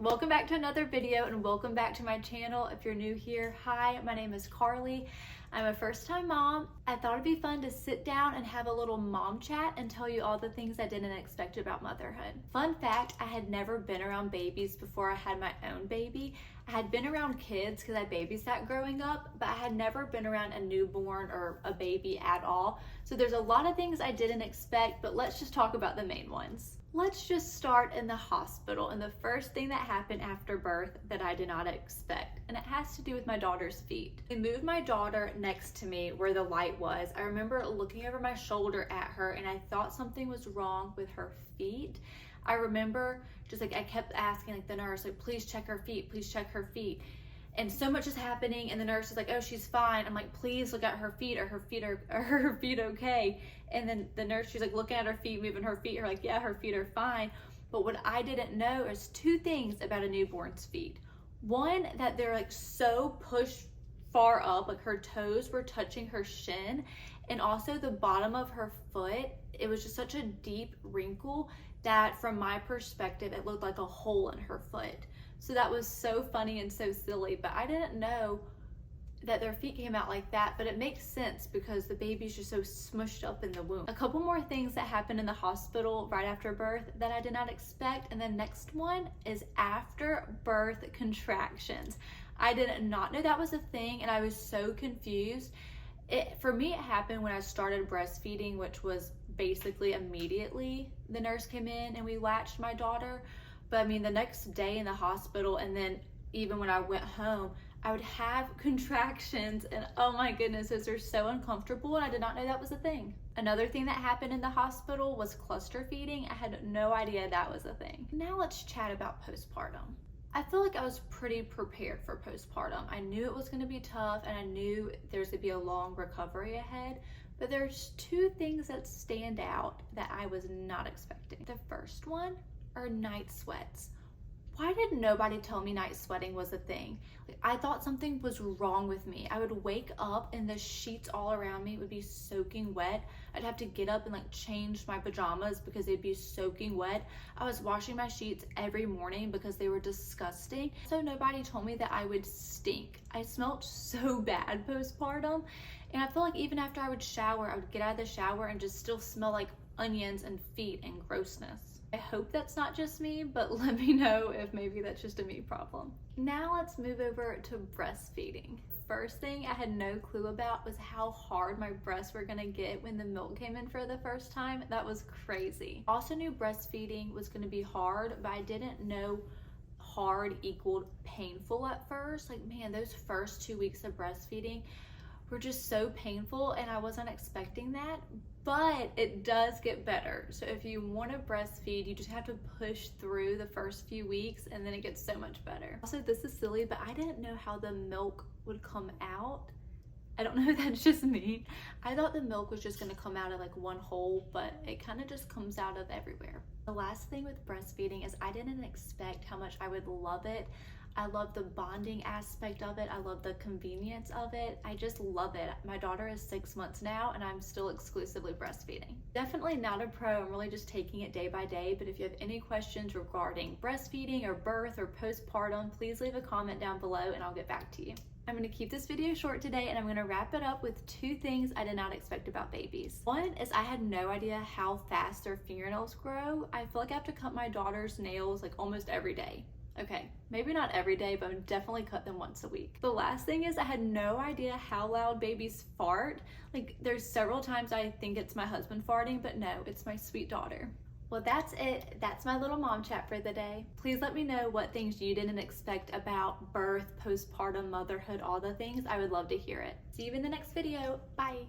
Welcome back to another video and welcome back to my channel. If you're new here, hi, my name is Carly. I'm a first-time mom. I thought it'd be fun to sit down and have a little mom chat and tell you all the things I didn't expect about motherhood. Fun fact, I had never been around babies before I had my own baby. I had been around kids because I babysat growing up, but I had never been around a newborn or a baby at all. So there's a lot of things I didn't expect, but let's just talk about the main ones. Let's just start in the hospital and the first thing that happened after birth that I did not expect, and it has to do with my daughter's feet. They moved my daughter next to me where the light was. I remember looking over my shoulder at her and I thought something was wrong with her feet. I remember just I kept asking the nurse, please check her feet, please check her feet. And so much is happening and the nurse is like, oh, she's fine. I'm like, please look at her feet. Are her feet okay? And then the nurse, she's looking at her feet, moving her feet. Her yeah, her feet are fine. But what I didn't know is two things about a newborn's feet. One, that they're so pushed far up, her toes were touching her shin. And also the bottom of her foot, it was just such a deep wrinkle that from my perspective, it looked like a hole in her foot. So that was so funny and so silly, but I didn't know that their feet came out like that, but it makes sense because the baby's just so smushed up in the womb. A couple more things that happened in the hospital right after birth that I did not expect, and the next one is after birth contractions. I did not know that was a thing, and I was so confused. For me, it happened when I started breastfeeding, which was basically immediately. The nurse came in and we latched my daughter. But I mean, the next day in the hospital, and then even when I went home, I would have contractions, and oh my goodness, those are so uncomfortable, and I did not know that was a thing. Another thing that happened in the hospital was cluster feeding. I had no idea that was a thing. Now let's chat about postpartum. I feel like I was pretty prepared for postpartum. I knew it was gonna be tough, and I knew there's gonna be a long recovery ahead, but there's two things that stand out that I was not expecting. The first one are night sweats. Why did nobody tell me night sweating was a thing? I thought something was wrong with me. I would wake up and the sheets all around me would be soaking wet. I'd have to get up and change my pajamas because they'd be soaking wet. I was washing my sheets every morning because they were disgusting. So nobody told me that I would stink. I smelled so bad postpartum. And I feel like even after I would shower, I would get out of the shower and just still smell like onions and feet and grossness. I hope that's not just me, but let me know if maybe that's just a me problem. Now let's move over to breastfeeding. First thing I had no clue about was how hard my breasts were gonna get when the milk came in for the first time. That was crazy. Also knew breastfeeding was gonna be hard, but I didn't know hard equaled painful at first. Man, those first 2 weeks of breastfeeding were just so painful, and I wasn't expecting that, but it does get better. So if you want to breastfeed, you just have to push through the first few weeks, and then it gets so much better. Also, this is silly, but I didn't know how the milk would come out. I don't know if that's just me. I thought the milk was just gonna come out of one hole, but it kind of just comes out of everywhere. The last thing with breastfeeding is I didn't expect how much I would love it. I love the bonding aspect of it. I love the convenience of it. I just love it. My daughter is 6 months now and I'm still exclusively breastfeeding. Definitely not a pro. I'm really just taking it day by day. But if you have any questions regarding breastfeeding or birth or postpartum, please leave a comment down below and I'll get back to you. I'm gonna keep this video short today and I'm gonna wrap it up with two things I did not expect about babies. One is I had no idea how fast their fingernails grow. I feel like I have to cut my daughter's nails almost every day. Okay, maybe not every day, but I definitely cut them once a week. The last thing is I had no idea how loud babies fart. There's several times I think it's my husband farting, but no, it's my sweet daughter. Well, that's it. That's my little mom chat for the day. Please let me know what things you didn't expect about birth, postpartum, motherhood, all the things. I would love to hear it. See you in the next video. Bye.